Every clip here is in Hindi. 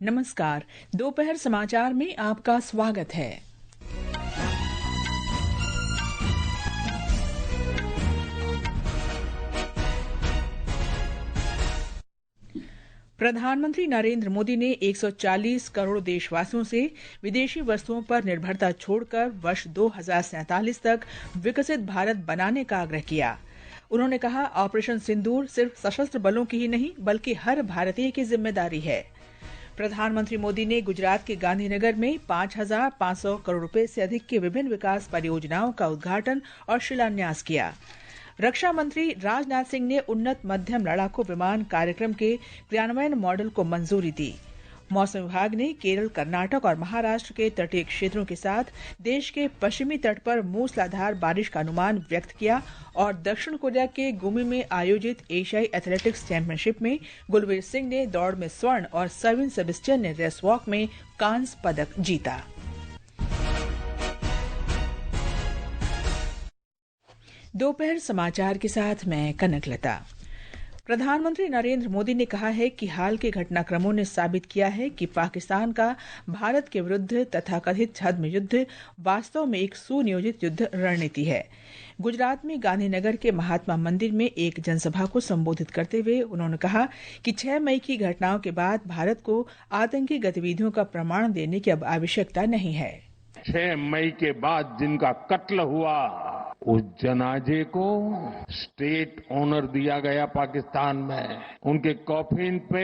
नमस्कार। दोपहर समाचार में आपका स्वागत है। प्रधानमंत्री नरेंद्र मोदी ने 140 करोड़ देशवासियों से विदेशी वस्तुओं पर निर्भरता छोड़कर वर्ष 2047 तक विकसित भारत बनाने का आग्रह किया। उन्होंने कहा, ऑपरेशन सिंदूर सिर्फ सशस्त्र बलों की ही नहीं बल्कि हर भारतीय की जिम्मेदारी है। प्रधानमंत्री मोदी ने गुजरात के गांधीनगर में 5,500 करोड़ रुपए से अधिक की विभिन्न विकास परियोजनाओं का उद्घाटन और शिलान्यास किया। रक्षा मंत्री राजनाथ सिंह ने उन्नत मध्यम लड़ाकू विमान कार्यक्रम के क्रियान्वयन मॉडल को मंजूरी दी। मौसम विभाग ने केरल, कर्नाटक और महाराष्ट्र के तटीय क्षेत्रों के साथ देश के पश्चिमी तट पर मूसलाधार बारिश का अनुमान व्यक्त किया और दक्षिण कोरिया के गुमी में आयोजित एशियाई एथलेटिक्स चैंपियनशिप में गुलवीर सिंह ने दौड़ में स्वर्ण और सरविन सेबेस्टियन ने रेस वॉक में कांस्य पदक जीता। दोपहर समाचार के साथ मैं कनकलता। प्रधानमंत्री नरेंद्र मोदी ने कहा है कि हाल के घटनाक्रमों ने साबित किया है कि पाकिस्तान का भारत के विरुद्ध तथाकथित छद्म युद्ध वास्तव में एक सुनियोजित युद्ध रणनीति है। गुजरात में गांधीनगर के महात्मा मंदिर में एक जनसभा को संबोधित करते हुए उन्होंने कहा कि 6 मई की घटनाओं के बाद भारत को आतंकी गतिविधियों का प्रमाण देने की अब आवश्यकता नहीं है। 6 मई के बाद जिनका कत्ल हुआ, उस जनाजे को स्टेट ऑनर दिया गया पाकिस्तान में। उनके कॉफिन पे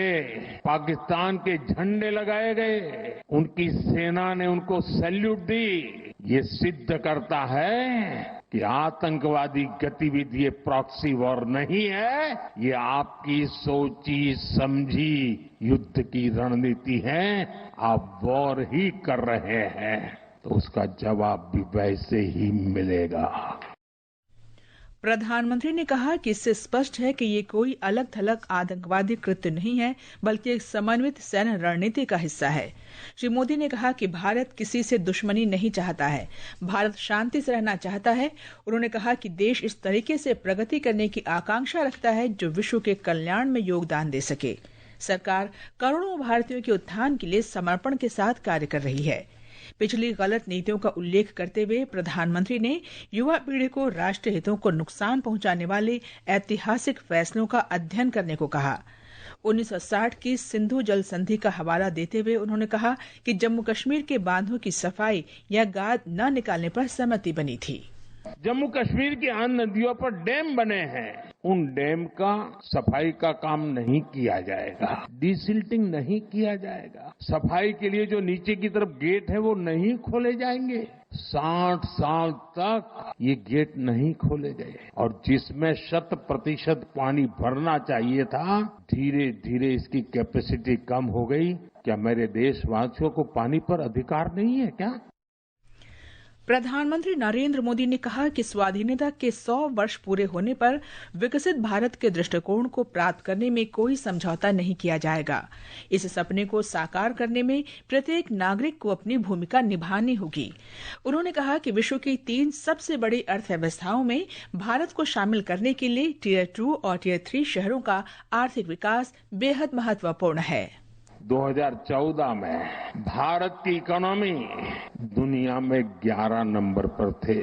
पाकिस्तान के झंडे लगाए गए। उनकी सेना ने उनको सैल्यूट दी। ये सिद्ध करता है कि आतंकवादी गतिविधि ये प्रॉक्सी वॉर नहीं है, ये आपकी सोची समझी युद्ध की रणनीति है। आप वॉर ही कर रहे हैं तो उसका जवाब भी वैसे ही मिलेगा। प्रधानमंत्री ने कहा कि इससे स्पष्ट है कि ये कोई अलग थलग आतंकवादी कृत्य नहीं है बल्कि एक समन्वित सैन्य रणनीति का हिस्सा है। श्री मोदी ने कहा कि भारत किसी से दुश्मनी नहीं चाहता है, भारत शांति से रहना चाहता है। उन्होंने कहा कि देश इस तरीके से प्रगति करने की आकांक्षा रखता है जो विश्व के कल्याण में योगदान दे सके। सरकार करोड़ों भारतीयों के उत्थान के लिए समर्पण के साथ कार्य कर रही है। पिछली गलत नीतियों का उल्लेख करते हुए प्रधानमंत्री ने युवा पीढ़ी को राष्ट्रीय हितों को नुकसान पहुंचाने वाले ऐतिहासिक फैसलों का अध्ययन करने को कहा। 1960 की सिंधु जल संधि का हवाला देते हुए उन्होंने कहा कि जम्मू कश्मीर के बांधों की सफाई या गाद न निकालने पर सहमति बनी थी। जम्मू कश्मीर की अन्य नदियों पर डैम बने हैं, उन डैम का सफाई का काम नहीं किया जाएगा, डिसिल्टिंग नहीं किया जाएगा। सफाई के लिए जो नीचे की तरफ गेट है वो नहीं खोले जाएंगे। 60 साल तक ये गेट नहीं खोले गए और जिसमें 100% पानी भरना चाहिए था, धीरे धीरे इसकी कैपेसिटी कम हो गई। क्या मेरे देशवासियों को पानी पर अधिकार नहीं है क्या? प्रधानमंत्री नरेंद्र मोदी ने कहा कि स्वाधीनता के 100 वर्ष पूरे होने पर विकसित भारत के दृष्टिकोण को प्राप्त करने में कोई समझौता नहीं किया जाएगा। इस सपने को साकार करने में प्रत्येक नागरिक को अपनी भूमिका निभानी होगी। उन्होंने कहा कि विश्व की 3 सबसे बड़ी अर्थव्यवस्थाओं में भारत को शामिल करने के लिए टियर 2 और टियर 3 शहरों का आर्थिक विकास बेहद महत्वपूर्ण है। 2014 में भारत की इकोनॉमी दुनिया में 11 नंबर पर थे।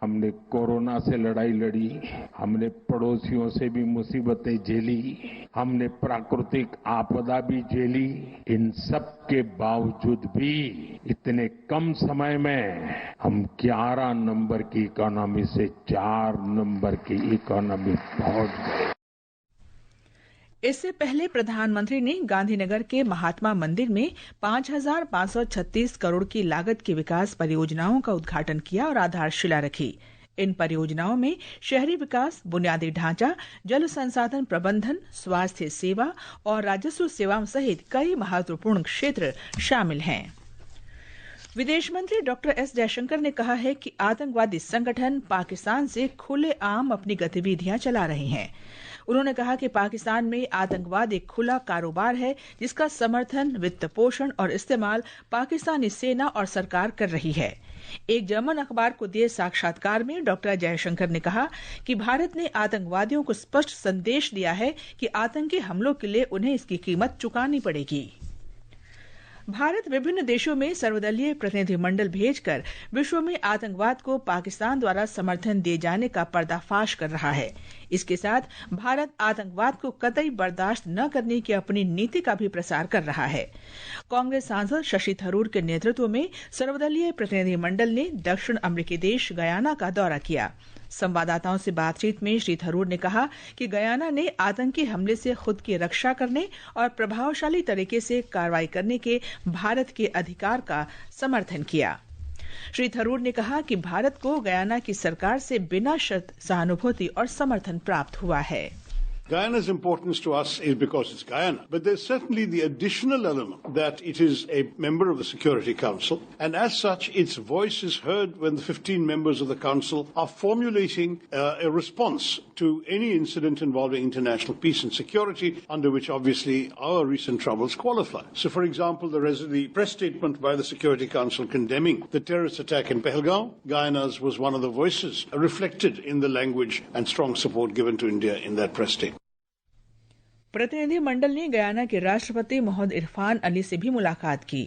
हमने कोरोना से लड़ाई लड़ी, हमने पड़ोसियों से भी मुसीबतें झेली, हमने प्राकृतिक आपदा भी झेली। इन सब के बावजूद भी इतने कम समय में हम 11 नंबर की इकोनॉमी से 4 नंबर की इकोनॉमी पहुंच गए। इससे पहले प्रधानमंत्री ने गांधीनगर के महात्मा मंदिर में 5,536 करोड़ की लागत की विकास परियोजनाओं का उद्घाटन किया और आधारशिला रखी। इन परियोजनाओं में शहरी विकास, बुनियादी ढांचा, जल संसाधन प्रबंधन, स्वास्थ्य सेवा और राजस्व सेवाओं सहित कई महत्वपूर्ण क्षेत्र शामिल हैं। विदेश मंत्री डॉक्टर एस जयशंकर ने कहा है कि आतंकवादी संगठन पाकिस्तान से खुलेआम अपनी गतिविधियां चला रहे हैं। उन्होंने कहा कि पाकिस्तान में आतंकवाद एक खुला कारोबार है जिसका समर्थन, वित्त पोषण और इस्तेमाल पाकिस्तानी सेना और सरकार कर रही है। एक जर्मन अखबार को दिए साक्षात्कार में डॉक्टर जयशंकर ने कहा कि भारत ने आतंकवादियों को स्पष्ट संदेश दिया है कि आतंकी हमलों के लिए उन्हें इसकी कीमत चुकानी पड़ेगी। भारत विभिन्न देशों में सर्वदलीय प्रतिनिधिमंडल भेजकर विश्व में आतंकवाद को पाकिस्तान द्वारा समर्थन दिए जाने का पर्दाफाश कर रहा है। इसके साथ भारत आतंकवाद को कतई बर्दाश्त न करने की अपनी नीति का भी प्रसार कर रहा है। कांग्रेस सांसद शशि थरूर के नेतृत्व में सर्वदलीय प्रतिनिधिमंडल ने दक्षिण अमेरिकी देश गयाना का दौरा किया। संवाददाताओं से बातचीत में श्री थरूर ने कहा कि गयाना ने आतंकी हमले से खुद की रक्षा करने और प्रभावशाली तरीके से कार्रवाई करने के भारत के अधिकार का समर्थन किया। श्री थरूर ने कहा कि भारत को गयाना की सरकार से बिना शर्त सहानुभूति और समर्थन प्राप्त हुआ है। Guyana's importance to us is because it's Guyana, but there's certainly the additional element that it is a member of the Security Council, and as such, its voice is heard when the 15 members of the Council are formulating a response to any incident involving international peace and security, under which obviously our recent troubles qualify. So, for example, the press statement by the Security Council condemning the terrorist attack in Pahalgam, Guyana's was one of the voices reflected in the language and strong support given to India in that press statement. प्रतिनिधिमंडल ने गयाना के राष्ट्रपति मोहम्मद इरफान अली से भी मुलाकात की।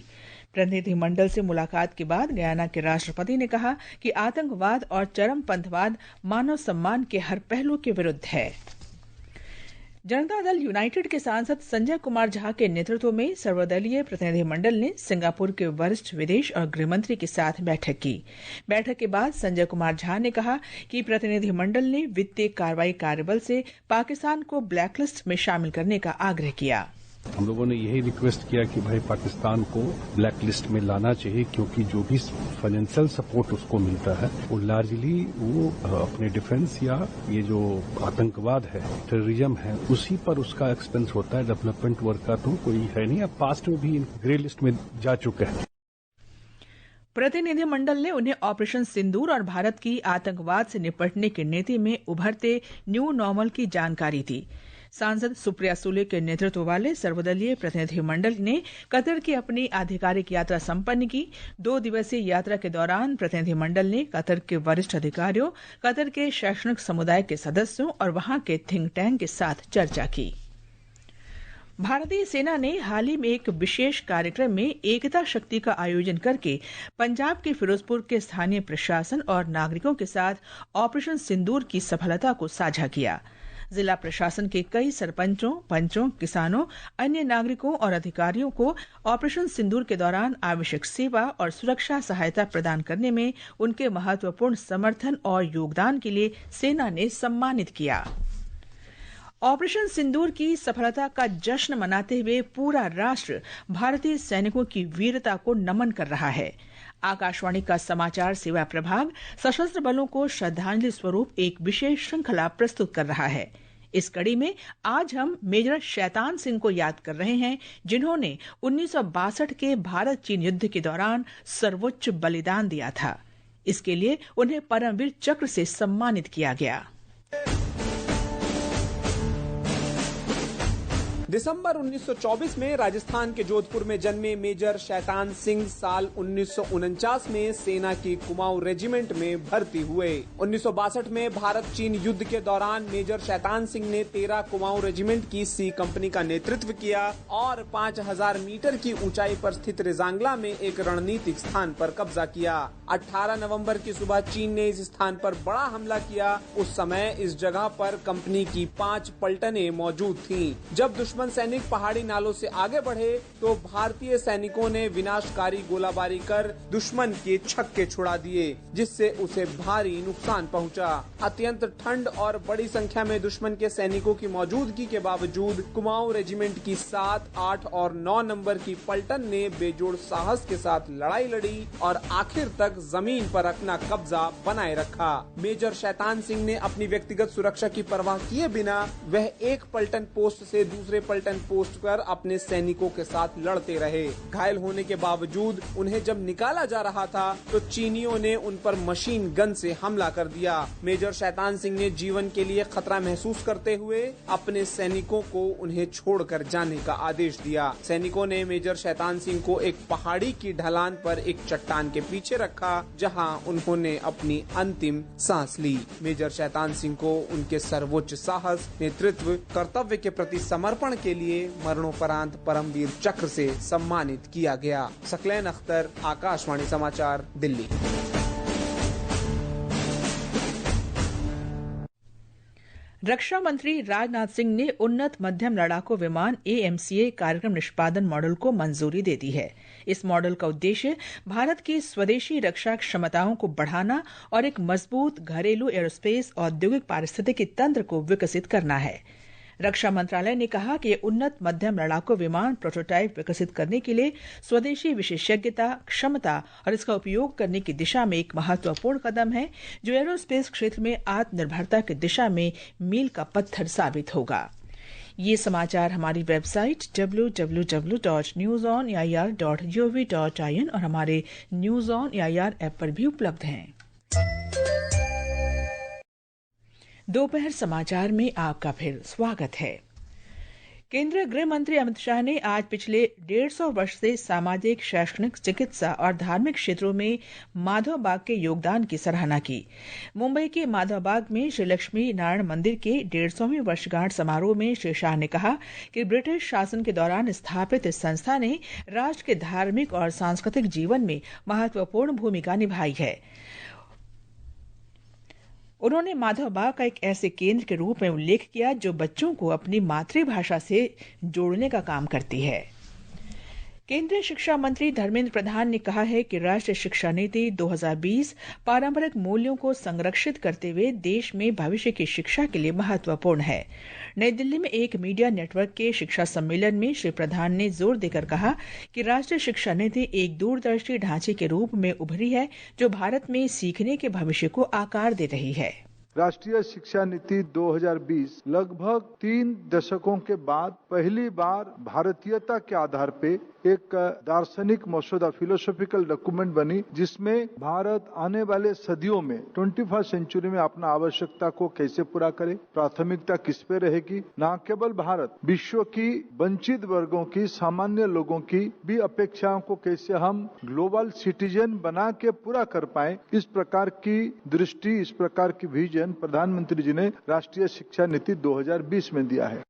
प्रतिनिधिमंडल से मुलाकात के बाद गयाना के राष्ट्रपति ने कहा कि आतंकवाद और चरमपंथवाद मानव सम्मान के हर पहलू के विरुद्ध है। जनता दल यूनाइटेड के सांसद संजय कुमार झा के नेतृत्व में सर्वदलीय प्रतिनिधिमंडल ने सिंगापुर के वरिष्ठ विदेश और गृहमंत्री के साथ बैठक की। बैठक के बाद संजय कुमार झा ने कहा कि प्रतिनिधिमंडल ने वित्तीय कार्रवाई कार्यबल से पाकिस्तान को ब्लैकलिस्ट में शामिल करने का आग्रह किया। हम लोगों ने यही रिक्वेस्ट किया कि भाई पाकिस्तान को ब्लैक लिस्ट में लाना चाहिए, क्योंकि जो भी फाइनेंशियल सपोर्ट उसको मिलता है वो लार्जली वो अपने डिफेंस या ये जो आतंकवाद है, टेररिज्म है, उसी पर उसका एक्सपेंस होता है। डेवलपमेंट वर्क का तो कोई है नहीं। अब पास्ट में भी ग्रे लिस्ट में जा चुके हैं। प्रतिनिधिमंडल ने उन्हें ऑपरेशन सिंदूर और भारत की आतंकवाद से निपटने की नीति में उभरते न्यू नॉर्मल की जानकारी दी। सांसद सुप्रिया सुले के नेतृत्व वाले सर्वदलीय प्रतिनिधिमंडल ने कतर की अपनी आधिकारिक यात्रा संपन्न की। 2 दिवसीय यात्रा के दौरान प्रतिनिधिमंडल ने कतर के वरिष्ठ अधिकारियों, कतर के शैक्षणिक समुदाय के सदस्यों और वहां के थिंक टैंक के साथ चर्चा की। भारतीय सेना ने हाल ही में एक विशेष कार्यक्रम में एकता शक्ति का आयोजन करके पंजाब के फिरोजपुर के स्थानीय प्रशासन और नागरिकों के साथ ऑपरेशन सिंदूर की सफलता को साझा किया। जिला प्रशासन के कई सरपंचों, पंचों, किसानों, अन्य नागरिकों और अधिकारियों को ऑपरेशन सिंदूर के दौरान आवश्यक सेवा और सुरक्षा सहायता प्रदान करने में उनके महत्वपूर्ण समर्थन और योगदान के लिए सेना ने सम्मानित किया। ऑपरेशन सिंदूर की सफलता का जश्न मनाते हुए पूरा राष्ट्र भारतीय सैनिकों की वीरता को नमन कर रहा है। आकाशवाणी का समाचार सेवा प्रभाग सशस्त्र बलों को श्रद्धांजलि स्वरूप एक विशेष श्रृंखला प्रस्तुत कर रहा है। इस कड़ी में आज हम मेजर शैतान सिंह को याद कर रहे हैं, जिन्होंने 1962 के भारत चीन युद्ध के दौरान सर्वोच्च बलिदान दिया था। इसके लिए उन्हें परमवीर चक्र से सम्मानित किया गया। दिसंबर 1924 में राजस्थान के जोधपुर में जन्मे मेजर शैतान सिंह साल 1949 में सेना की कुमाऊं रेजिमेंट में भर्ती हुए। 1962 में भारत चीन युद्ध के दौरान मेजर शैतान सिंह ने 13 कुमाऊं रेजिमेंट की सी कंपनी का नेतृत्व किया और 5000 मीटर की ऊंचाई पर स्थित रेजांगला में एक रणनीतिक स्थान पर कब्जा किया। 18 नवंबर की सुबह चीन ने इस स्थान पर बड़ा हमला किया। उस समय इस जगह पर कंपनी की 5 पलटनें मौजूद थीं। जब दुश्मन सैनिक पहाड़ी नालों से आगे बढ़े तो भारतीय सैनिकों ने विनाशकारी गोलाबारी कर दुश्मन के छक्के छुड़ा दिए, जिससे उसे भारी नुकसान पहुंचा। अत्यंत ठंड और बड़ी संख्या में दुश्मन के सैनिकों की मौजूदगी के बावजूद कुमाऊं रेजिमेंट की 7, 8 और 9 नंबर की पलटन ने बेजोड़ साहस के साथ लड़ाई लड़ी और आखिर तक जमीन पर अपना कब्जा बनाए रखा। मेजर शैतान सिंह ने अपनी व्यक्तिगत सुरक्षा की परवाह किए बिना वह एक पलटन पोस्ट से दूसरे पलटन पोस्ट पर अपने सैनिकों के साथ लड़ते रहे। घायल होने के बावजूद उन्हें जब निकाला जा रहा था तो चीनियों ने उन पर मशीन गन से हमला कर दिया। मेजर शैतान सिंह ने जीवन के लिए खतरा महसूस करते हुए अपने सैनिकों को उन्हें छोड़कर जाने का आदेश दिया। सैनिकों ने मेजर शैतान सिंह को एक पहाड़ी की ढलान पर एक चट्टान के पीछे रखा, जहां उन्होंने अपनी अंतिम सांस ली। मेजर शैतान सिंह को उनके सर्वोच्च साहस, नेतृत्व, कर्तव्य के प्रति समर्पण के लिए मरणोपरांत परमवीर चक्र से सम्मानित किया गया। सकलैन अख्तर, आकाशवाणी समाचार, दिल्ली। रक्षा मंत्री राजनाथ सिंह ने उन्नत मध्यम लड़ाकू विमान AMCA कार्यक्रम निष्पादन मॉडल को मंजूरी दे दी है। इस मॉडल का उद्देश्य भारत की स्वदेशी रक्षा क्षमताओं को बढ़ाना और एक मजबूत घरेलू एरोस्पेस औद्योगिक पारिस्थितिकी तंत्र को विकसित करना है। रक्षा मंत्रालय ने कहा कि ये उन्नत मध्यम लड़ाकू विमान प्रोटोटाइप विकसित करने के लिए स्वदेशी विशेषज्ञता, क्षमता और इसका उपयोग करने की दिशा में एक महत्वपूर्ण कदम है, जो एरोस्पेस क्षेत्र में आत्मनिर्भरता की दिशा में मील का पत्थर साबित होगा। ये समाचार हमारी वेबसाइट www.newsonair.gov.in और हमारे न्यूज ऑन एआईआर ऐप पर भी उपलब्ध हैं। दोपहर समाचार में आपका फिर स्वागत है। केंद्रीय गृह मंत्री अमित शाह ने आज पिछले 150 वर्ष से सामाजिक, शैक्षणिक, चिकित्सा और धार्मिक क्षेत्रों में माधवबाग के योगदान की सराहना की। मुंबई के माधवबाग में श्री लक्ष्मी नारायण मंदिर के 150वीं वर्षगांठ समारोह में श्री शाह ने कहा कि ब्रिटिश शासन के दौरान स्थापित इस संस्था ने राष्ट्र के धार्मिक और सांस्कृतिक जीवन में महत्वपूर्ण भूमिका निभाई है। उन्होंने माधवबाग का एक ऐसे केंद्र के रूप में उल्लेख किया जो बच्चों को अपनी मातृभाषा से जोड़ने का काम करती है। केंद्रीय शिक्षा मंत्री धर्मेंद्र प्रधान ने कहा है कि राष्ट्रीय शिक्षा नीति 2020 पारंपरिक मूल्यों को संरक्षित करते हुए देश में भविष्य की शिक्षा के लिए महत्वपूर्ण है। नई दिल्ली में एक मीडिया नेटवर्क के शिक्षा सम्मेलन में श्री प्रधान ने जोर देकर कहा कि राष्ट्रीय शिक्षा नीति एक दूरदर्शी ढांचे के रूप में उभरी है, जो भारत में सीखने के भविष्य को आकार दे रही है। राष्ट्रीय शिक्षा नीति 2020 लगभग 3 दशकों के बाद पहली बार भारतीयता के आधार पे एक दार्शनिक मसौदा, फिलोसॉफिकल डॉक्यूमेंट बनी, जिसमें भारत आने वाले सदियों में 21वीं सेंचुरी में अपना आवश्यकता को कैसे पूरा करे, प्राथमिकता किस पे रहेगी। न केवल भारत, विश्व की वंचित वर्गों की, सामान्य लोगों की भी अपेक्षाओं को कैसे हम ग्लोबल सिटीजन बना के पूरा कर पाए, इस प्रकार की दृष्टि, इस प्रकार की विजन प्रधानमंत्री जी ने राष्ट्रीय शिक्षा नीति 2020 में दिया है।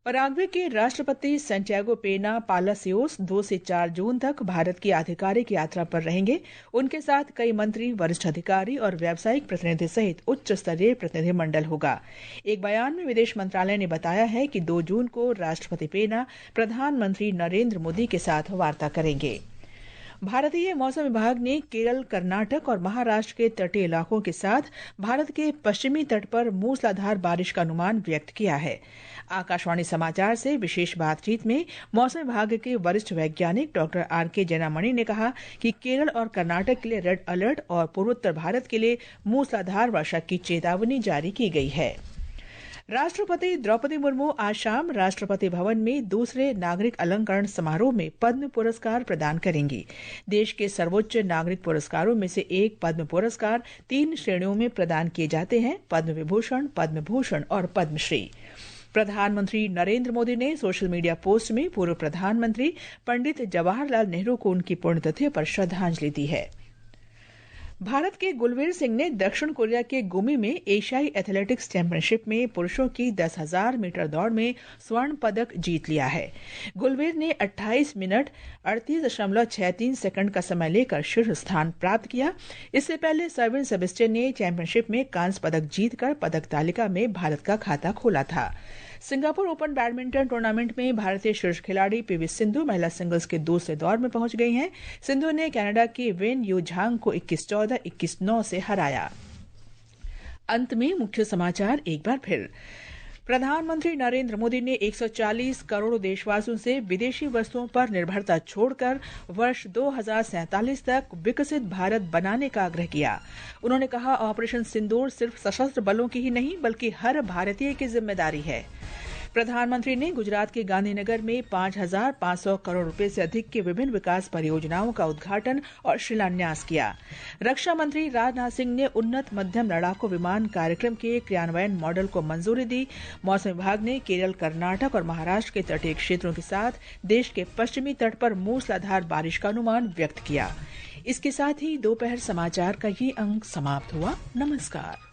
पराग्वे के राष्ट्रपति सैंटियागो पेना पालासियोस 2 से 4 जून तक भारत की आधिकारिक यात्रा पर रहेंगे। उनके साथ कई मंत्री, वरिष्ठ अधिकारी और व्यावसायिक प्रतिनिधि सहित उच्च स्तरीय प्रतिनिधिमंडल होगा। एक बयान में विदेश मंत्रालय ने बताया है कि 2 जून को राष्ट्रपति पेना प्रधानमंत्री नरेंद्र मोदी के साथ वार्ता करेंगे। भारतीय मौसम विभाग ने केरल, कर्नाटक और महाराष्ट्र के तटीय इलाकों के साथ भारत के पश्चिमी तट पर मूसलाधार बारिश का अनुमान व्यक्त किया है। आकाशवाणी समाचार से विशेष बातचीत में मौसम विभाग के वरिष्ठ वैज्ञानिक डॉक्टर RK जैनामणि ने कहा कि केरल और कर्नाटक के लिए रेड अलर्ट और पूर्वोत्तर भारत के लिए मूसलाधार वर्षा की चेतावनी जारी की गई है। राष्ट्रपति द्रौपदी मुर्मू आज शाम राष्ट्रपति भवन में दूसरे नागरिक अलंकरण समारोह में पद्म पुरस्कार प्रदान करेंगी। देश के सर्वोच्च नागरिक पुरस्कारों में से एक पद्म पुरस्कार 3 श्रेणियों में प्रदान किए जाते हैं: पद्म विभूषण, पद्म भूषण और पद्मश्री। प्रधानमंत्री नरेंद्र मोदी ने सोशल मीडिया पोस्ट में पूर्व प्रधानमंत्री पंडित जवाहरलाल नेहरू को उनकी पुण्यतिथि पर श्रद्धांजलि दी है। भारत के गुलवीर सिंह ने दक्षिण कोरिया के गुमी में एशियाई एथलेटिक्स चैंपियनशिप में पुरुषों की 10,000 मीटर दौड़ में स्वर्ण पदक जीत लिया है। गुलवीर ने 28 मिनट 38.63 सेकंड का समय लेकर शीर्ष स्थान प्राप्त किया। इससे पहले सर्विन सेबेस्टियन ने चैंपियनशिप में कांस्य पदक जीतकर पदक तालिका में भारत का खाता खोला था। सिंगापुर ओपन बैडमिंटन टूर्नामेंट में भारतीय शीर्ष खिलाड़ी पीवी सिंधु महिला सिंगल्स के दूसरे दौर में पहुंच गई हैं। सिंधु ने कनाडा की वेन यू झांग को 21-14, 21-9 से हराया। अंत में मुख्य समाचार एक बार फिर। प्रधानमंत्री नरेंद्र मोदी ने 140 करोड़ देशवासियों से विदेशी वस्तुओं पर निर्भरता छोड़कर वर्ष 2047 तक विकसित भारत बनाने का आग्रह किया। उन्होंने कहा, ऑपरेशन सिंदूर सिर्फ सशस्त्र बलों की ही नहीं बल्कि हर भारतीय की जिम्मेदारी है। प्रधानमंत्री ने गुजरात के गांधीनगर में 5,500 करोड़ रुपए से अधिक की विभिन्न विकास परियोजनाओं का उद्घाटन और शिलान्यास किया। रक्षा मंत्री राजनाथ सिंह ने उन्नत मध्यम लड़ाकू विमान कार्यक्रम के क्रियान्वयन मॉडल को मंजूरी दी। मौसम विभाग ने केरल, कर्नाटक और महाराष्ट्र के तटीय क्षेत्रों के साथ देश के पश्चिमी तट पर मूसलाधार बारिश का अनुमान व्यक्त किया। इसके साथ ही दोपहर समाचार का ये अंक समाप्त हुआ। नमस्कार।